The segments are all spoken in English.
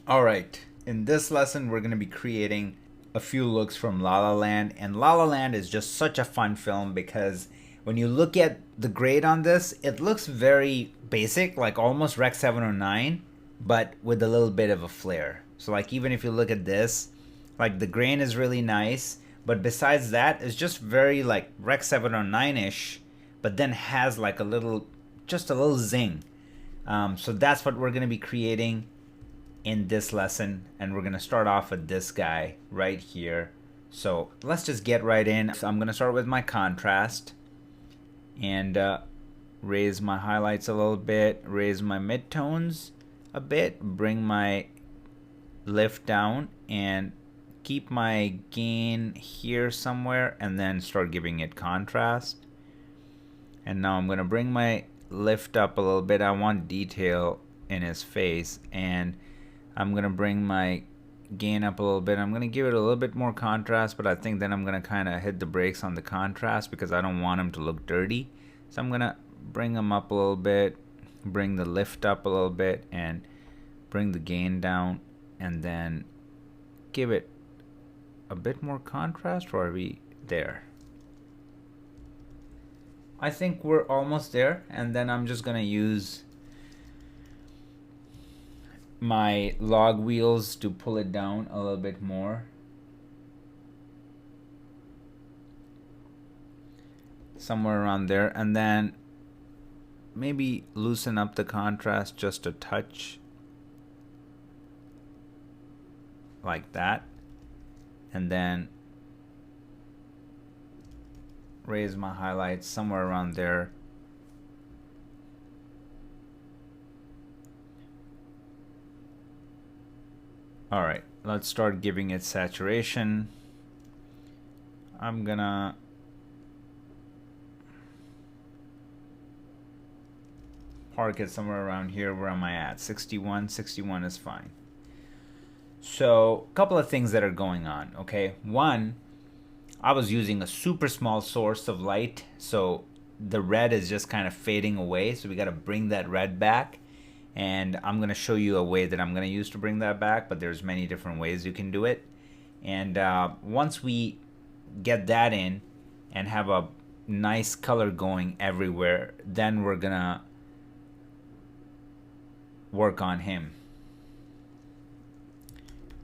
All right, in this lesson, we're going to be creating a few looks from La La Land. And La La Land is just such a fun film because when you look at the grade on this, it looks very basic, like almost Rec 709, but with a little bit of a flair. So, like, even if you look at this, like, the grain is really nice, but besides that, it's just very like Rec 709 ish, but then has like a little, just a little zing. So, that's what we're going to be creating in this lesson, and we're going to start off with this guy right here. So let's just get right in. So I'm going to start with my contrast and raise my highlights a little bit, raise my midtones a bit, bring my lift down, and keep my gain here somewhere, and then start giving it contrast. And now I'm going to bring my lift up a little bit. I want detail in his face, and I'm going to bring my gain up a little bit. I'm going to give it a little bit more contrast, but I think then I'm going to kind of hit the brakes on the contrast because I don't want him to look dirty. So I'm going to bring him up a little bit, bring the lift up a little bit, and bring the gain down, and then give it a bit more contrast. Or are we there? I think we're almost there, and then I'm just going to use my log wheels to pull it down a little bit more. Somewhere around there, and then maybe loosen up the contrast just a touch, like that, and then raise my highlights somewhere around there. Alright, let's start giving it saturation. I'm gonna park it somewhere around here. Where am I at? 61. 61 is fine. So, a couple of things that are going on, okay? One, I was using a super small source of light, so the red is just kind of fading away, so we got to bring that red back. And I'm going to show you a way that I'm going to use to bring that back, but there's many different ways you can do it. And once we get that in and have a nice color going everywhere, then we're going to work on him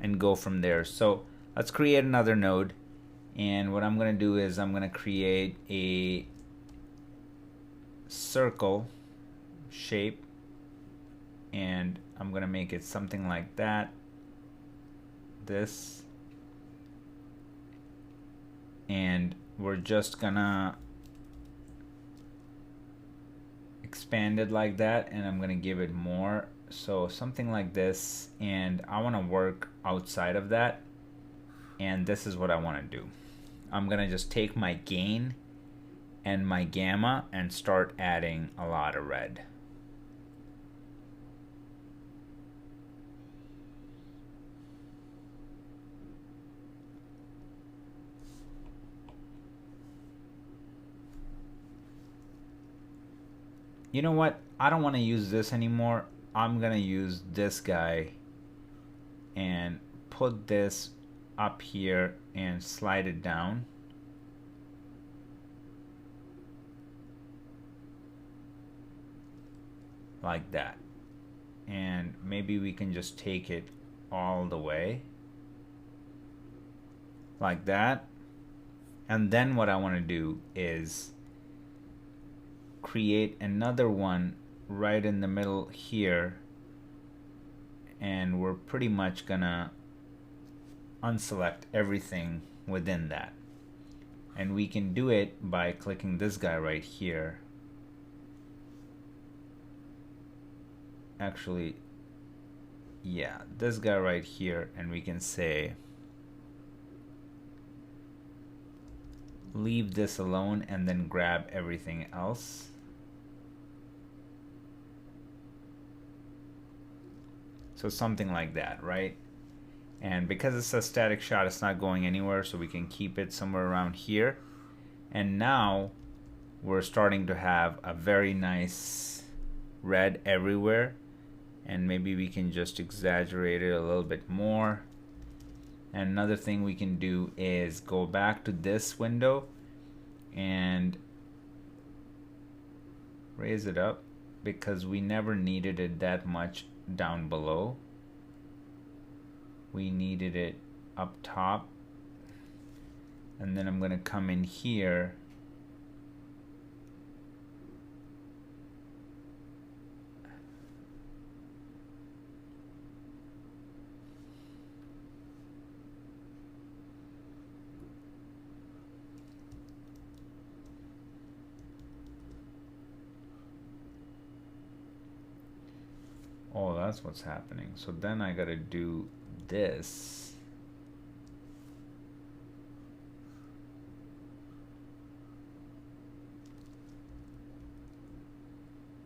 and go from there. So let's create another node. And what I'm going to do is I'm going to create a circle shape, and I'm going to make it something like that, this, and we're just going to expand it like that, and I'm going to give it more, so something like this, and I want to work outside of that, and this is what I want to do. I'm going to just take my gain and my gamma and start adding a lot of red. You know what? I don't want to use this anymore. I'm going to use this guy and put this up here and slide it down. Like that. And maybe we can just take it all the way. Like that. And then what I want to do is create another one right in the middle here, and we're pretty much gonna unselect everything within that, and we can do it by clicking this guy right here. Actually, yeah, this guy right here, and we can say leave this alone and then grab everything else. So something like that, right? And because it's a static shot, it's not going anywhere, so we can keep it somewhere around here. And now we're starting to have a very nice red everywhere, and maybe we can just exaggerate it a little bit more. And another thing we can do is go back to this window and raise it up, because we never needed it that much down below. We needed it up top. And then I'm going to come in here oh, that's what's happening. So then I gotta do this.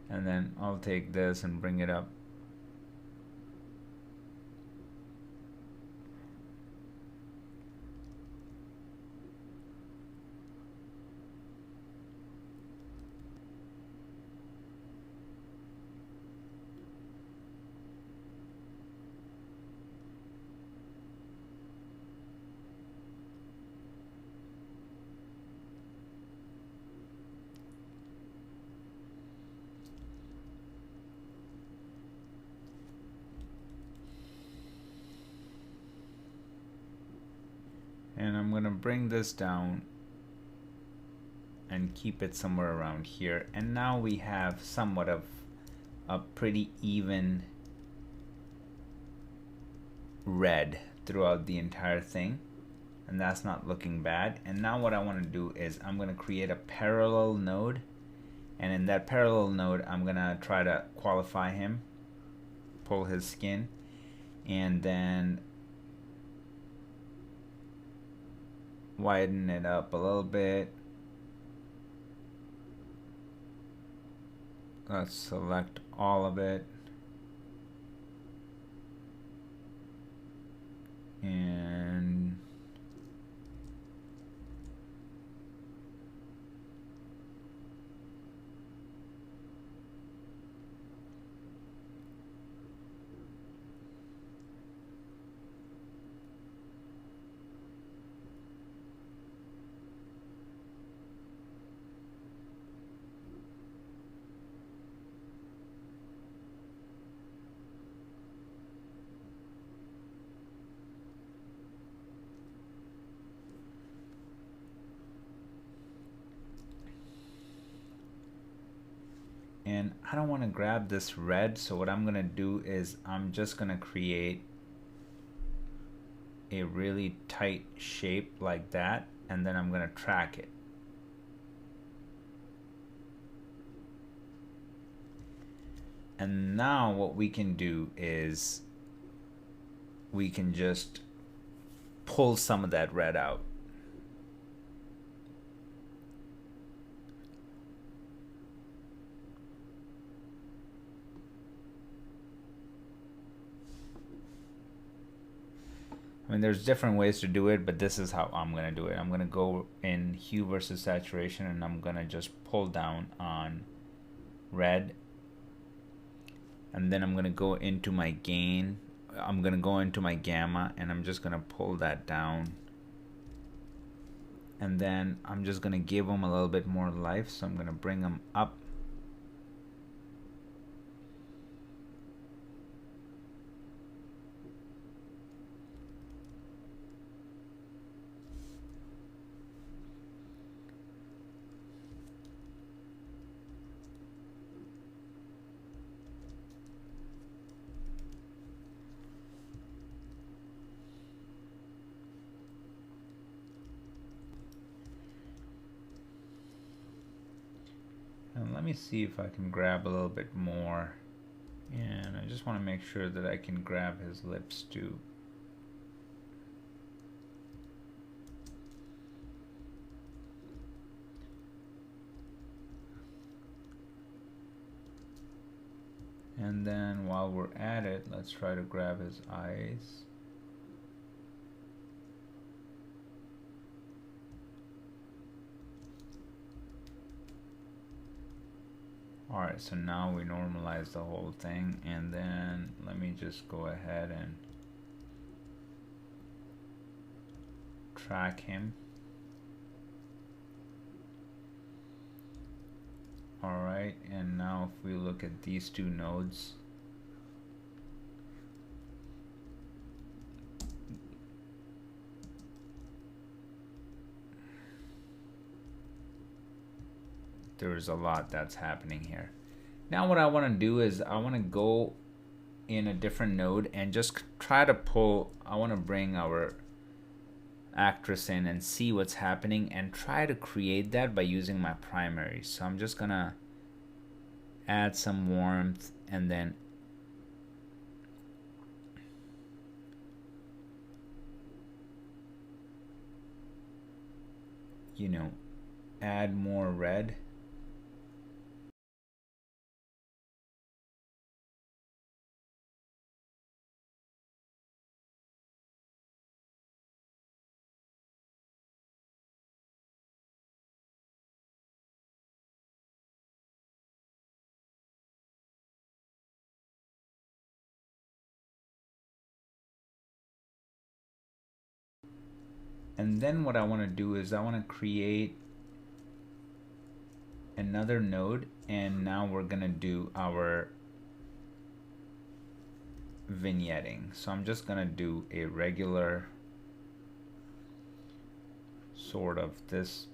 And then I'll take this and bring it up. And I'm going to bring this down and keep it somewhere around here. And now we have somewhat of a pretty even red throughout the entire thing. And that's not looking bad. And now what I want to do is I'm going to create a parallel node. And in that parallel node, I'm going to try to qualify him, pull his skin, and then widen it up a little bit. Let's select all of it. And I don't want to grab this red, so what I'm going to do is I'm just going to create a really tight shape like that, and then I'm going to track it. And now what we can do is we can just pull some of that red out. I mean, there's different ways to do it, but this is how I'm going to do it. I'm going to go in hue versus saturation, and I'm going to just pull down on red. And then I'm going to go into my gain. I'm going to go into my gamma, and I'm just going to pull that down. And then I'm just going to give them a little bit more life, so I'm going to bring them up. And let me see if I can grab a little bit more. And I just want to make sure that I can grab his lips too. And then while we're at it, let's try to grab his eyes. Alright, so now we normalize the whole thing, and then let me just go ahead and track him. Alright, and now if we look at these two nodes, there's a lot that's happening here. Now what I want to do is I want to go in a different node and just try to pull, I want to bring our actress in and see what's happening and try to create that by using my primary. So I'm just gonna add some warmth and then add more red. And then what I want to do is I want to create another node, and now we're gonna do our vignetting. So I'm just gonna do a regular sort of this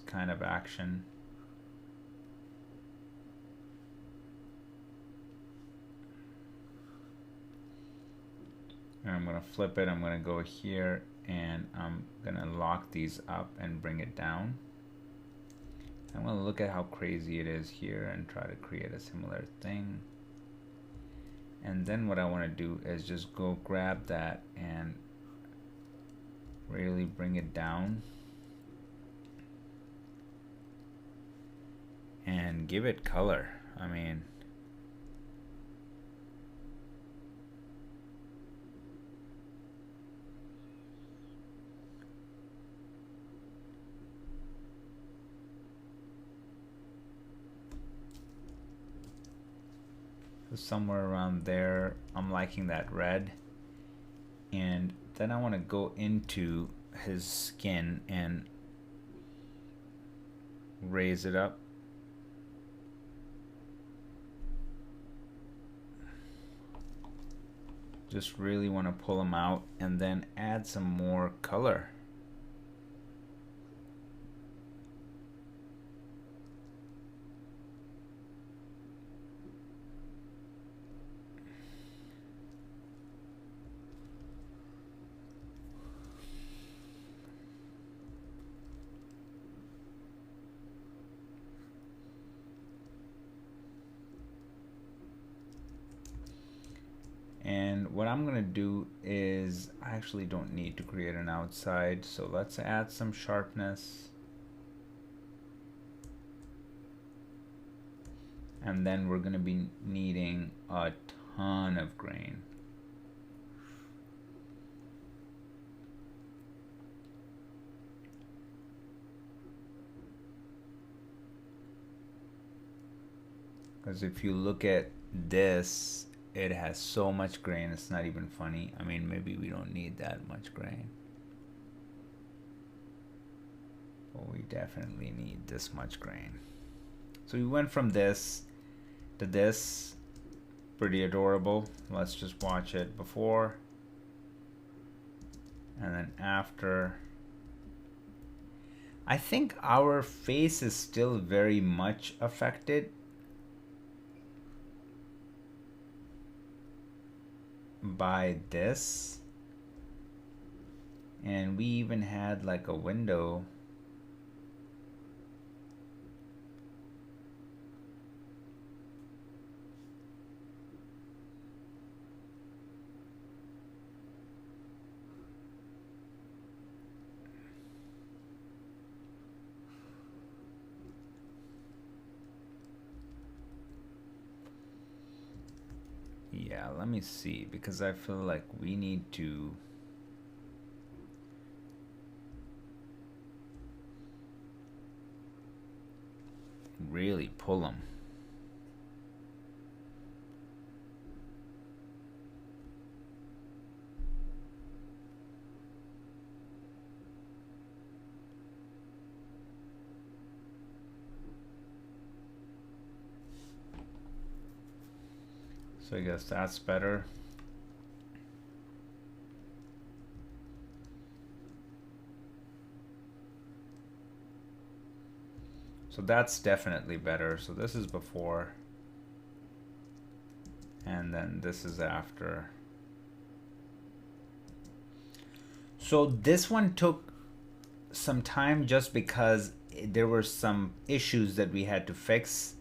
kind of action. And I'm gonna flip it. I'm gonna go here and I'm gonna lock these up and bring it down. I'm gonna look at how crazy it is here and try to create a similar thing. And then what I want to do is just go grab that and really bring it down and give it color. I mean, somewhere around there. I'm liking that red. And then I want to go into his skin and raise it up. Just really want to pull him out and then add some more color. And what I'm gonna do is I actually don't need to create an outside, so let's add some sharpness. And then we're gonna be needing a ton of grain. Because if you look at this, it has so much grain, it's not even funny. I mean, maybe we don't need that much grain, but we definitely need this much grain. So we went from this to this. Pretty adorable. Let's just watch it before and then after. I think our face is still very much affected by this, and we even had like a window. Yeah, let me see, because I feel like we need to really pull them. So I guess that's better. So that's definitely better. So this is before, and then this is after. So this one took some time just because there were some issues that we had to fix,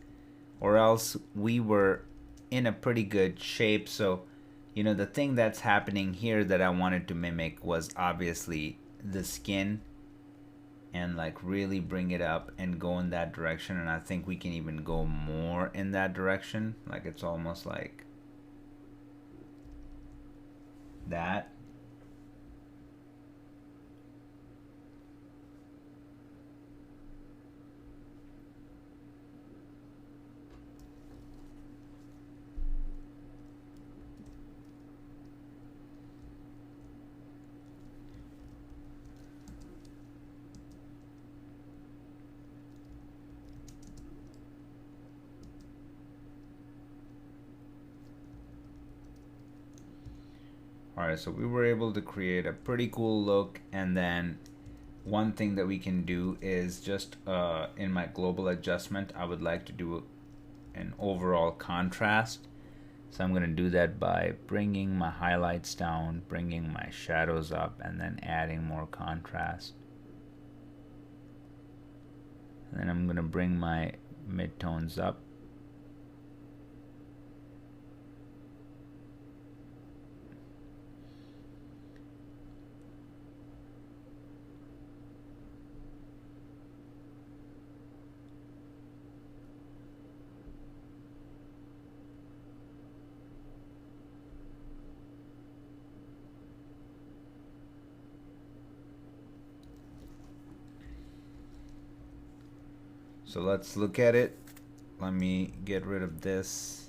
or else we were in a pretty good shape. So, you know, the thing that's happening here that I wanted to mimic was obviously the skin, and like really bring it up and go in that direction. And I think we can even go more in that direction. Like it's almost like that. Alright, so we were able to create a pretty cool look. And then one thing that we can do is just in my global adjustment, I would like to do an overall contrast. So I'm going to do that by bringing my highlights down, bringing my shadows up, and then adding more contrast. And then I'm going to bring my midtones up. So let's look at it. Let me get rid of this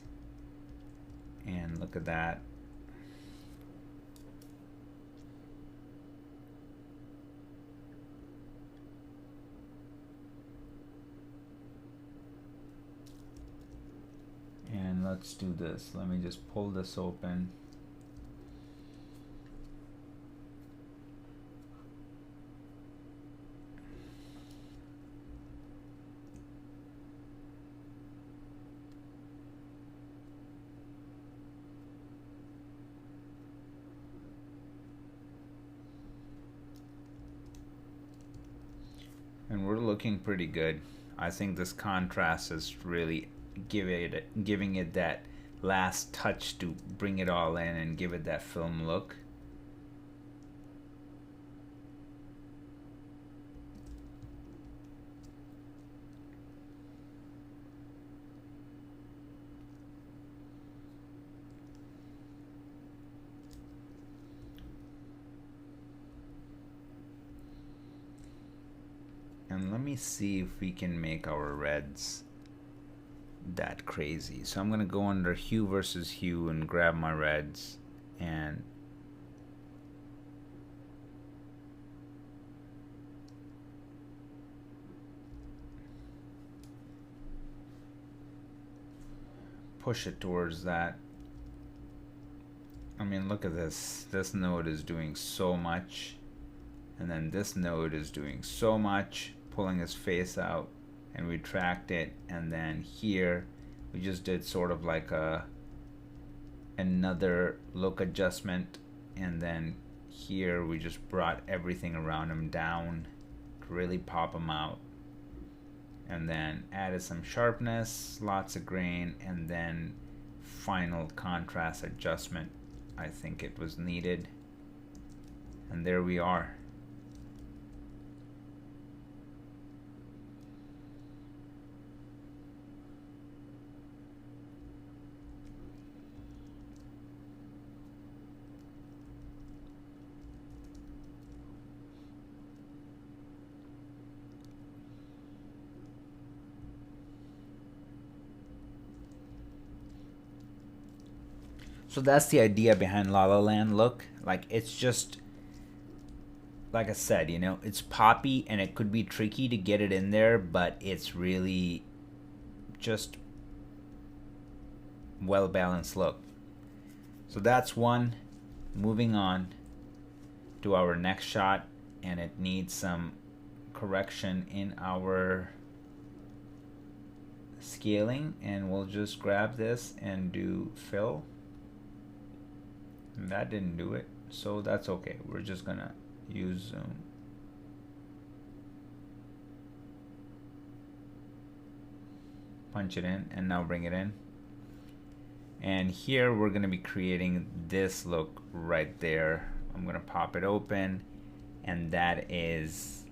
and look at that. And let's do this. Let me just pull this open. And we're looking pretty good. I think this contrast is really giving it that last touch to bring it all in and give it that film look. And let me see if we can make our reds that crazy. So I'm gonna go under hue versus hue and grab my reds and push it towards that. I mean, look at this. This node is doing so much, and then this node is doing so much, pulling his face out, and we tracked it. And then here we just did sort of like another look adjustment, and then here we just brought everything around him down to really pop him out, and then added some sharpness, lots of grain, and then final contrast adjustment. I think it was needed, and there we are. So that's the idea behind La La Land look. Like, it's just, like I said, you know, it's poppy and it could be tricky to get it in there, but it's really just well balanced look. So that's one. Moving on to our next shot, and it needs some correction in our scaling, and we'll just grab this and do fill, and that didn't do it, so that's okay. We're just gonna use zoom. Punch it in and now bring it in, and here we're gonna be creating this look right there. I'm gonna pop it open, and that is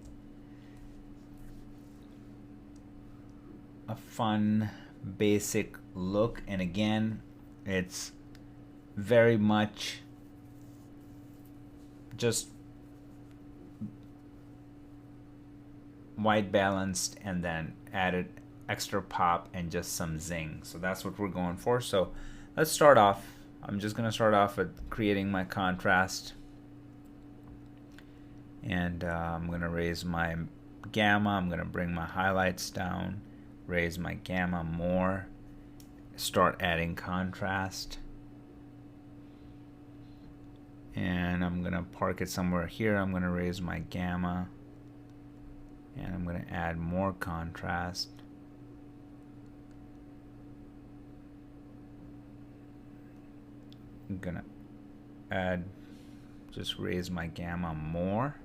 a fun basic look. And again, it's very much just white balanced and then added extra pop and just some zing. So that's what we're going for. So let's start off. I'm just gonna start off with creating my contrast, and I'm gonna raise my gamma. I'm gonna bring my highlights down, raise my gamma more, start adding contrast, and I'm gonna park it somewhere here. I'm gonna raise my gamma, and I'm gonna add more contrast. I'm gonna just raise my gamma more.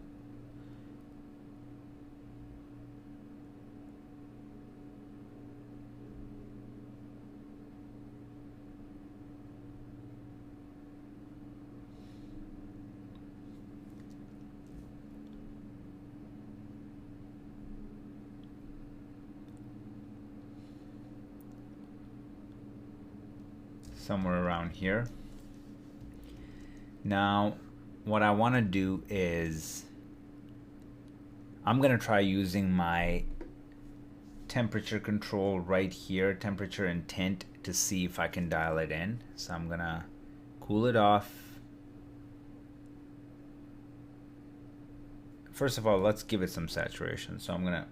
Somewhere around here. Now, what I want to do is I'm going to try using my temperature control right here, temperature and tint, to see if I can dial it in. So I'm going to cool it off. First of all, let's give it some saturation. So I'm going to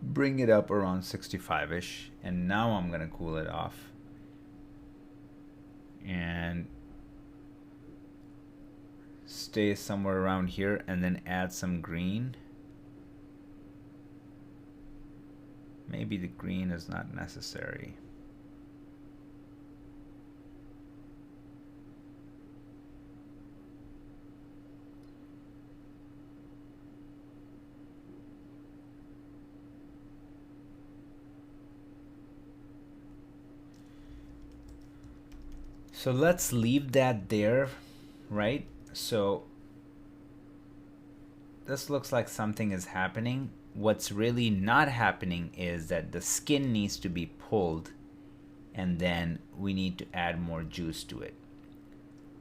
bring it up around 65-ish, and now I'm going to cool it off. And stay somewhere around here, and then add some green. Maybe the green is not necessary. So let's leave that there, right? So this looks like something is happening. What's really not happening is that the skin needs to be pulled, and then we need to add more juice to it.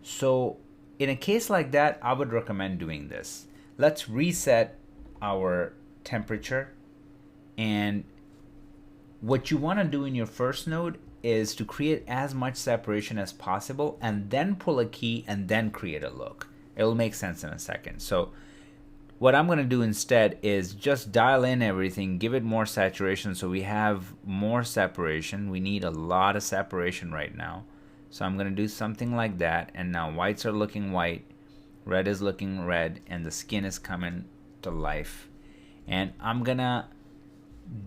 So in a case like that, I would recommend doing this. Let's reset our temperature, and what you want to do in your first node is to create as much separation as possible, and then pull a key and then create a look. It will make sense in a second. So what I'm going to do instead is just dial in everything, give it more saturation so we have more separation. We need a lot of separation right now. So I'm going to do something like that, and now whites are looking white, red is looking red, and the skin is coming to life. And I'm going to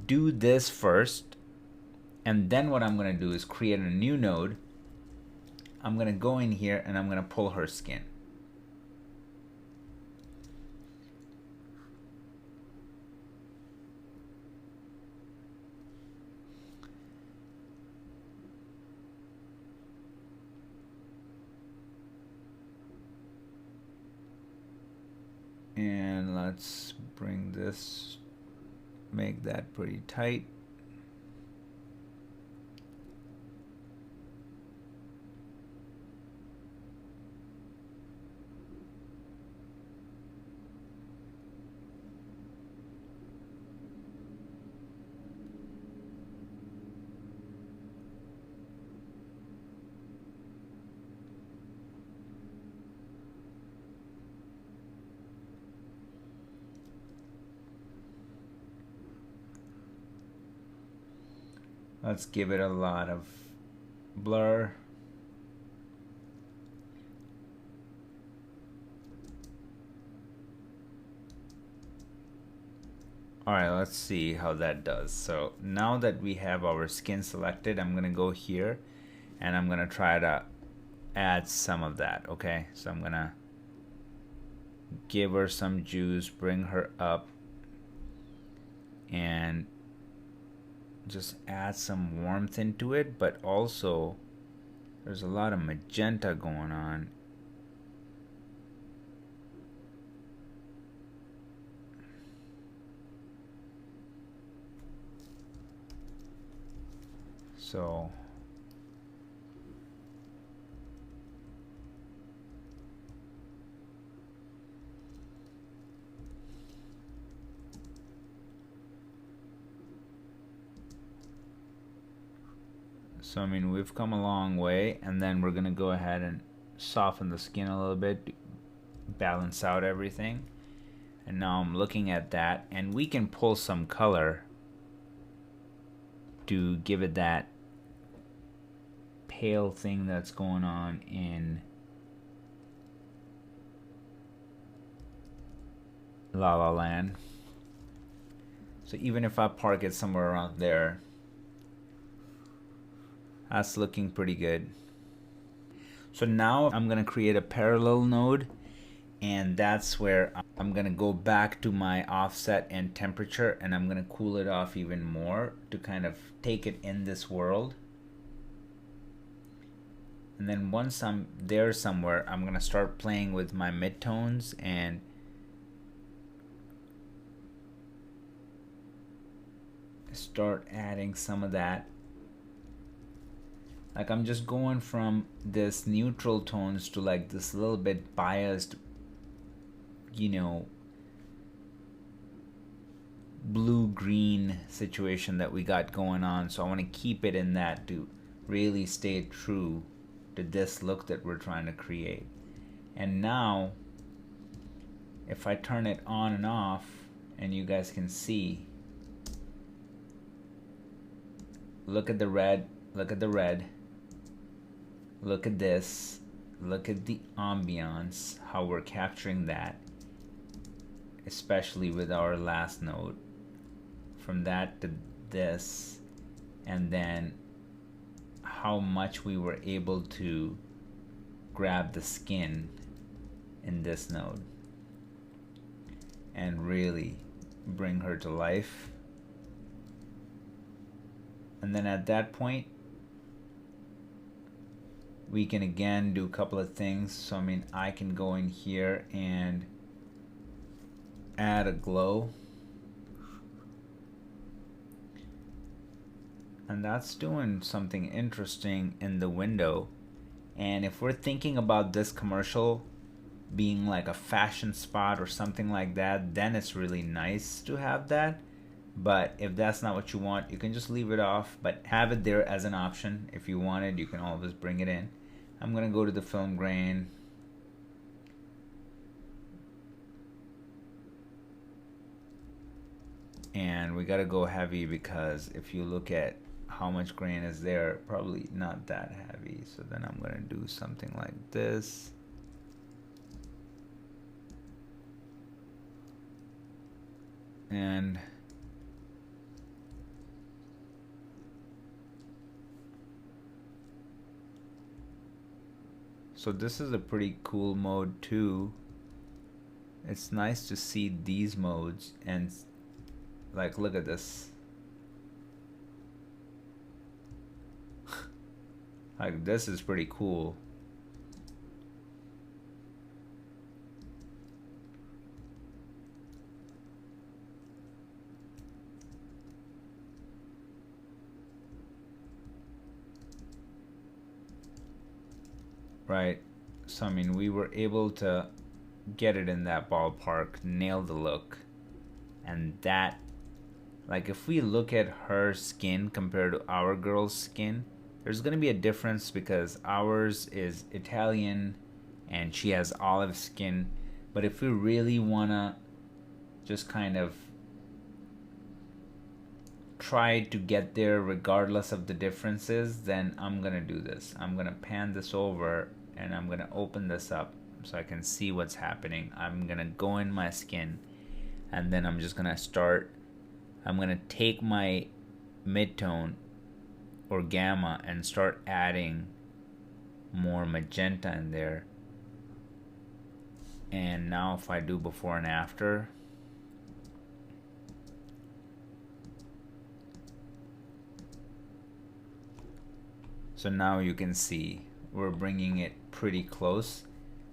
do this first, and then what I'm going to do is create a new node. I'm going to go in here and I'm going to pull her skin. And let's bring this, make that pretty tight. Let's give it a lot of blur. Alright, let's see how that does. So now that we have our skin selected, I'm gonna go here and I'm gonna try to add some of that. Okay, so I'm gonna give her some juice, bring her up, and just add some warmth into it, but also there's a lot of magenta going on. So I mean, we've come a long way, and then we're gonna go ahead and soften the skin a little bit, balance out everything. And now I'm looking at that, and we can pull some color to give it that pale thing that's going on in La La Land. So even if I park it somewhere around there, that's looking pretty good. So now I'm gonna create a parallel node, and that's where I'm gonna go back to my offset and temperature, and I'm gonna cool it off even more to kind of take it in this world. And then once I'm there somewhere, I'm gonna start playing with my midtones and start adding some of that. Like, I'm just going from this neutral tones to like this little bit biased, you know, blue-green situation that we got going on. So I want to keep it in that to really stay true to this look that we're trying to create. And now if I turn it on and off, and you guys can see, look at the red, look at the red, look at this, look at the ambiance, how we're capturing that, especially with our last node, from that to this, and then how much we were able to grab the skin in this node and really bring her to life. And then at that point, we can again do a couple of things. So I mean, I can go in here and add a glow, and that's doing something interesting in the window. And if we're thinking about this commercial being like a fashion spot or something like that, then it's really nice to have that. But if that's not what you want, you can just leave it off, but have it there as an option. If you want it, you can always bring it in. I'm gonna go to the film grain, and we gotta go heavy, because if you look at how much grain is there, probably not that heavy. So then I'm gonna do something like this. And so this is a pretty cool mode too. It's nice to see these modes, and like, look at this. Like, this is pretty cool. Right? So I mean, we were able to get it in that ballpark, nail the look. And that, like, if we look at her skin compared to our girl's skin, there's gonna be a difference, because ours is Italian and she has olive skin. But if we really wanna just kind of try to get there regardless of the differences, then I'm gonna do this. I'm gonna pan this over and I'm gonna open this up so I can see what's happening. I'm gonna go in my skin, and then I'm just gonna start I'm gonna take my midtone or gamma and start adding more magenta in there. And now if I do before and after, so now you can see we're bringing it pretty close,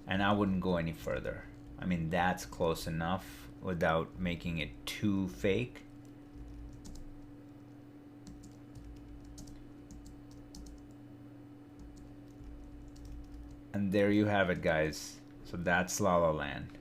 and I wouldn't go any further. I mean, that's close enough without making it too fake. And there you have it, guys. So that's La La Land.